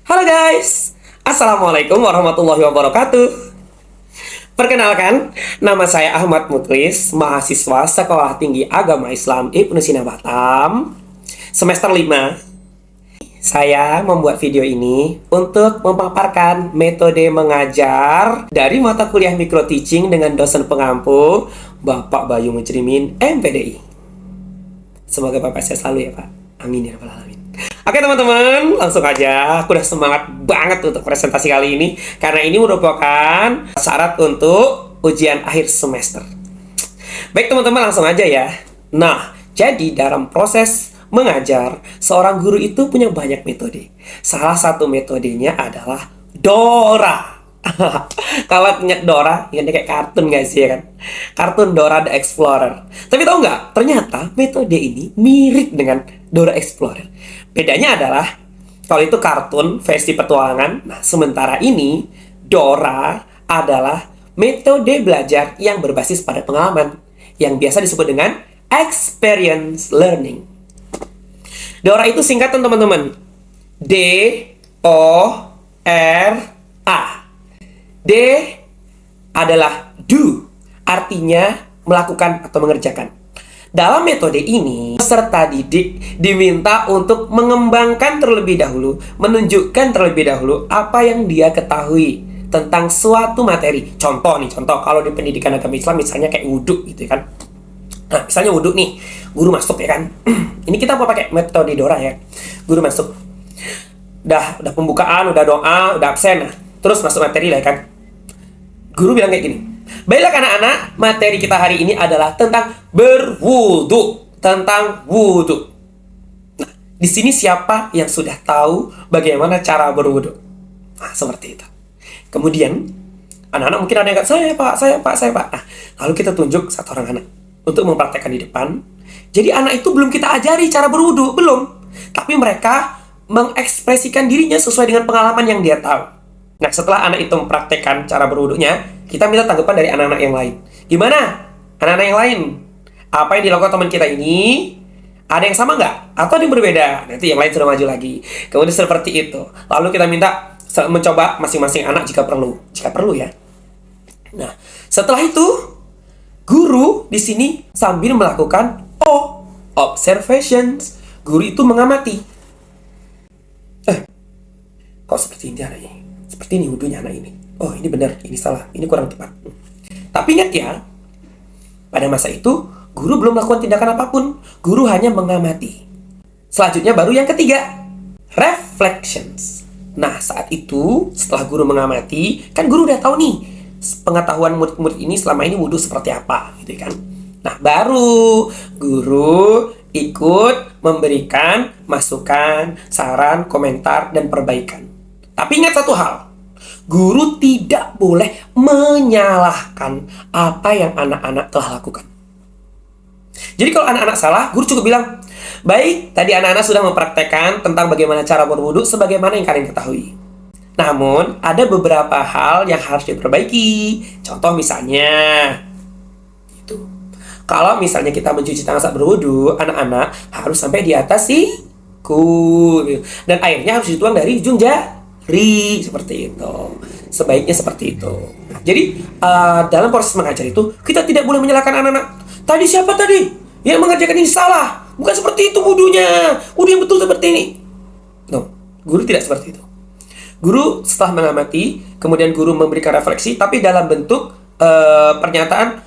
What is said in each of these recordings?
Halo guys, Assalamualaikum warahmatullahi wabarakatuh. Perkenalkan, nama saya Ahmad Muklis, mahasiswa Sekolah Tinggi Agama Islam Ibnu Sina Batam, semester 5. Saya membuat video ini untuk memaparkan metode mengajar dari mata kuliah Micro Teaching dengan dosen pengampu, Bapak Bayu Mujrimin, MPDI. Semoga Bapak sehat selalu ya Pak. Amin ya rabbal alamin. Oke teman-teman, langsung aja. Aku udah semangat banget untuk presentasi kali ini karena ini merupakan syarat untuk ujian akhir semester. Baik teman-teman, langsung aja ya. Nah, jadi dalam proses mengajar, seorang guru itu punya banyak metode. Salah satu metodenya adalah Dora. Kalau ingat Dora, ingatnya kayak kartun gak sih ya kan? Kartun Dora the Explorer. Tapi tahu nggak? Ternyata metode ini mirip dengan Dora Explorer. Bedanya adalah kalau itu kartun versi petualangan. Nah, sementara ini Dora adalah metode belajar yang berbasis pada pengalaman yang biasa disebut dengan experience learning. Dora itu singkatan teman-teman. D-O-R-A. D adalah do, artinya melakukan atau mengerjakan. Dalam metode ini, peserta didik diminta untuk mengembangkan terlebih dahulu, menunjukkan terlebih dahulu apa yang dia ketahui tentang suatu materi. Contoh, kalau di pendidikan agama Islam misalnya kayak wudhu gitu kan. Nah, misalnya wudhu nih, guru masuk ya kan. Ini kita mau pakai metode Dora ya. Guru masuk. Udah pembukaan, udah doa, udah absen. Nah, terus masuk materi lah ya kan. Guru bilang kayak gini. Baiklah anak-anak, materi kita hari ini adalah tentang berwudu, tentang wudu. Nah, di sini siapa yang sudah tahu bagaimana cara berwudu? Nah, seperti itu. Kemudian, anak-anak mungkin ada yang kata, saya pak. Nah, lalu kita tunjuk satu orang anak untuk mempraktekkan di depan. Jadi anak itu belum kita ajari cara berwudu, belum. Tapi mereka mengekspresikan dirinya sesuai dengan pengalaman yang dia tahu. Nah, setelah anak itu mempraktekkan cara berwudunya, kita minta tanggapan dari anak-anak yang lain. Gimana? Anak-anak yang lain, apa yang dilakukan teman kita ini, ada yang sama nggak? Atau ada yang berbeda? Nanti yang lain sudah maju lagi. Kemudian seperti itu. Lalu kita minta mencoba masing-masing anak jika perlu. Jika perlu ya. Nah, setelah itu, guru di sini sambil melakukan observations. Guru itu mengamati. Kok seperti ini anaknya? Seperti ini wudunya anak ini. Oh, ini benar, ini salah, ini kurang tepat. Tapi ingat ya, pada masa itu, guru belum melakukan tindakan apapun. Guru hanya mengamati. Selanjutnya baru yang ketiga, reflections. Nah, saat itu, setelah guru mengamati, kan guru udah tahu nih, pengetahuan murid-murid ini selama ini wudu seperti apa, gitu kan. Nah, baru guru ikut memberikan masukan, saran, komentar, dan perbaikan. Tapi ingat satu hal, guru tidak boleh menyalahkan apa yang anak-anak telah lakukan. Jadi kalau anak-anak salah, guru cukup bilang, baik, tadi anak-anak sudah mempraktekkan tentang bagaimana cara berwudu sebagaimana yang kalian ketahui. Namun, ada beberapa hal yang harus diperbaiki. Contoh misalnya, kalau misalnya kita mencuci tangan saat berwudu, anak-anak harus sampai di atas siku. Dan airnya harus dituang dari ujung jari. Seperti itu. Sebaiknya seperti itu. Jadi, dalam proses mengajar itu, kita tidak boleh menyalahkan anak-anak. Tadi siapa tadi? Yang mengajarkan ini salah. Bukan seperti itu wudunya. Wudu yang betul seperti ini. No, guru tidak seperti itu. Guru setelah mengamati, kemudian guru memberikan refleksi, tapi dalam bentuk pernyataan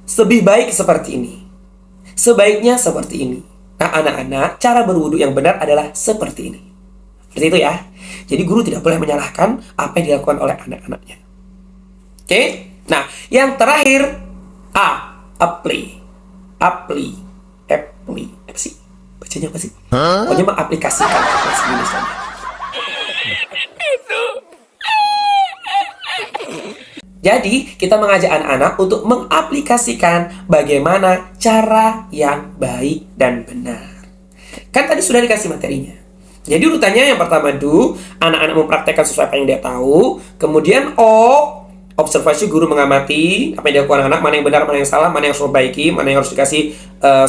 lebih baik seperti ini. Sebaiknya seperti ini. Nah, anak-anak, cara berwudu yang benar adalah seperti ini. Seperti itu ya. Jadi guru tidak boleh menyalahkan apa yang dilakukan oleh anak-anaknya. Oke? Nah, yang terakhir, apply. Apa sih? Bacanya apa sih? Pokoknya mengaplikasikan bahasa Indonesianya. Jadi, kita mengajak anak-anak untuk mengaplikasikan bagaimana cara yang baik dan benar. Kan tadi sudah dikasih materinya. Jadi urutannya yang pertama anak-anak mempraktekkan sesuai apa yang dia tahu. Kemudian observasi, guru mengamati apa yang dilakukan anak, mana yang benar, mana yang salah, mana yang harus diperbaiki, mana yang harus dikasih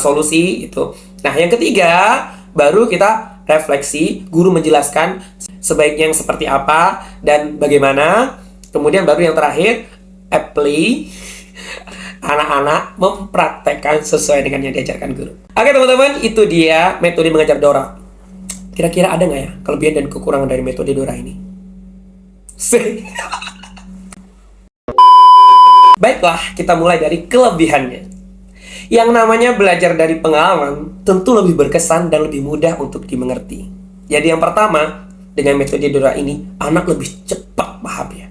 solusi gitu. Nah, yang ketiga, baru kita refleksi, guru menjelaskan sebaiknya yang seperti apa dan bagaimana. Kemudian baru yang terakhir, apply, anak-anak mempraktekkan sesuai dengan yang diajarkan guru. Oke teman-teman, itu dia metode mengajar Dora. Kira-kira ada nggak ya kelebihan dan kekurangan dari metode Dora ini? Baiklah, kita mulai dari kelebihannya. Yang namanya belajar dari pengalaman tentu lebih berkesan dan lebih mudah untuk dimengerti. Jadi yang pertama, dengan metode Dora ini, anak lebih cepat pahamnya.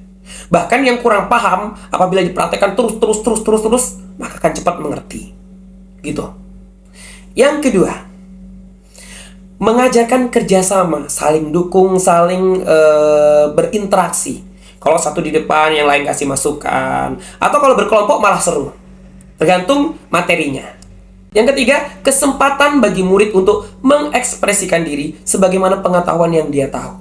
Bahkan yang kurang paham, apabila dipraktekkan terus, maka akan cepat mengerti. Gitu. Yang kedua, mengajarkan kerjasama, saling dukung, saling berinteraksi. Kalau satu di depan, yang lain kasih masukan. Atau kalau berkelompok malah seru. Tergantung materinya. Yang ketiga, kesempatan bagi murid untuk mengekspresikan diri sebagaimana pengetahuan yang dia tahu.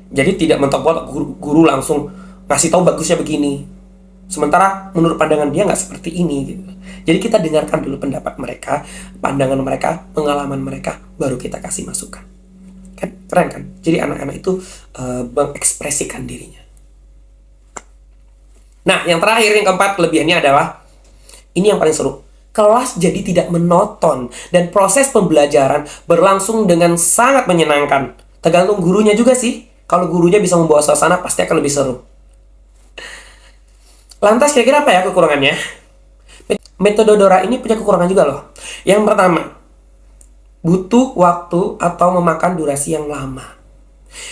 Jadi tidak mentok-mentok guru langsung ngasih tahu bagusnya begini. Sementara menurut pandangan dia nggak seperti ini. Gitu. Jadi kita dengarkan dulu pendapat mereka, pandangan mereka, pengalaman mereka, baru kita kasih masukan. Kan keren kan? Jadi anak-anak itu mengekspresikan dirinya. Nah, yang terakhir, yang keempat, kelebihannya adalah ini yang paling seru. Kelas jadi tidak monoton dan proses pembelajaran berlangsung dengan sangat menyenangkan. Tergantung gurunya juga sih. Kalau gurunya bisa membawa suasana, pasti akan lebih seru. Lantas kira-kira apa ya kekurangannya? Metode Dora ini punya kekurangan juga loh. Yang pertama, butuh waktu atau memakan durasi yang lama.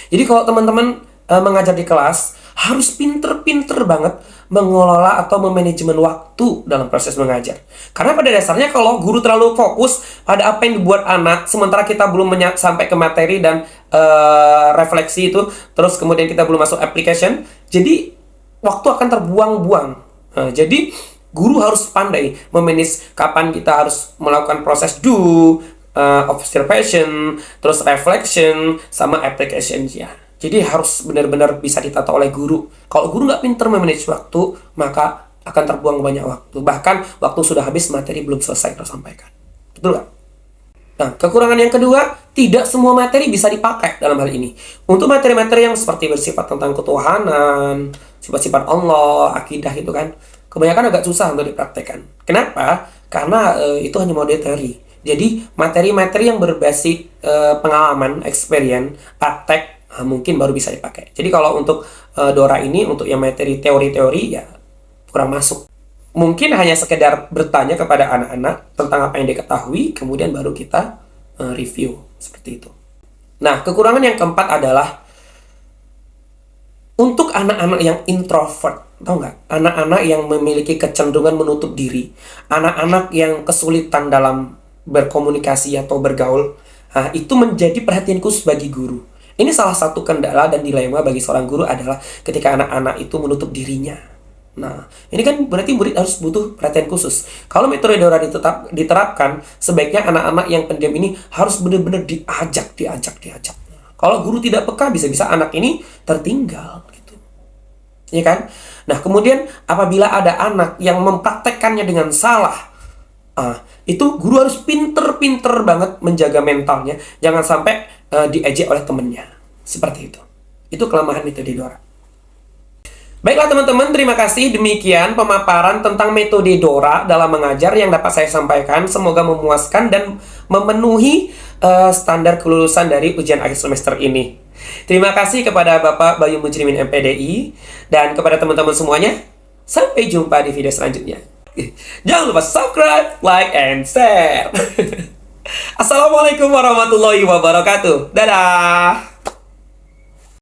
Jadi kalau teman-teman mengajar di kelas, harus pinter-pinter banget mengelola atau memanajemen waktu dalam proses mengajar. Karena pada dasarnya kalau guru terlalu fokus pada apa yang dibuat anak, sementara kita belum sampai ke materi dan refleksi itu, terus kemudian kita belum masuk application, jadi waktu akan terbuang-buang. Nah, jadi guru harus pandai memanage kapan kita harus melakukan proses observation, terus reflection, sama application ya. Jadi harus benar-benar bisa ditata oleh guru. Kalau guru nggak pinter memanage waktu, maka akan terbuang banyak waktu. Bahkan waktu sudah habis, materi belum selesai tersampaikan. Betul nggak? Nah, kekurangan yang kedua, tidak semua materi bisa dipakai dalam hal ini. Untuk materi-materi yang seperti bersifat tentang ketuhanan, sifat-sifat Allah, akidah itu kan, kebanyakan agak susah untuk dipraktekkan. Kenapa? Karena itu hanya model teori. Jadi materi-materi yang berbasis pengalaman, experience, praktek, mungkin baru bisa dipakai. Jadi kalau untuk Dora ini, untuk yang materi teori-teori ya kurang masuk. Mungkin hanya sekedar bertanya kepada anak-anak tentang apa yang diketahui, kemudian baru kita review seperti itu. Nah, kekurangan yang keempat adalah untuk anak-anak yang introvert, tahu nggak? Anak-anak yang memiliki kecenderungan menutup diri, anak-anak yang kesulitan dalam berkomunikasi atau bergaul, itu menjadi perhatian khusus bagi guru. Ini salah satu kendala dan dilema bagi seorang guru adalah ketika anak-anak itu menutup dirinya. Nah, ini kan berarti murid harus butuh perhatian khusus. Kalau metode Dora diterapkan, sebaiknya anak-anak yang pendiam ini harus benar-benar diajak. Kalau guru tidak peka, bisa-bisa anak ini tertinggal. Gitu. Ya kan? Nah, kemudian apabila ada anak yang mempraktekkannya dengan salah, itu guru harus pinter-pinter banget menjaga mentalnya. Jangan sampai diejek oleh temennya. Seperti itu. Itu kelemahan metode Dora. Baiklah teman-teman, terima kasih. Demikian pemaparan tentang metode Dora dalam mengajar yang dapat saya sampaikan. Semoga memuaskan dan memenuhi standar kelulusan dari ujian akhir semester ini. Terima kasih kepada Bapak Bayu Mujrimin MPDI dan kepada teman-teman semuanya. Sampai jumpa di video selanjutnya. Jangan lupa subscribe, like, and share. Assalamualaikum warahmatullahi wabarakatuh. Dadah.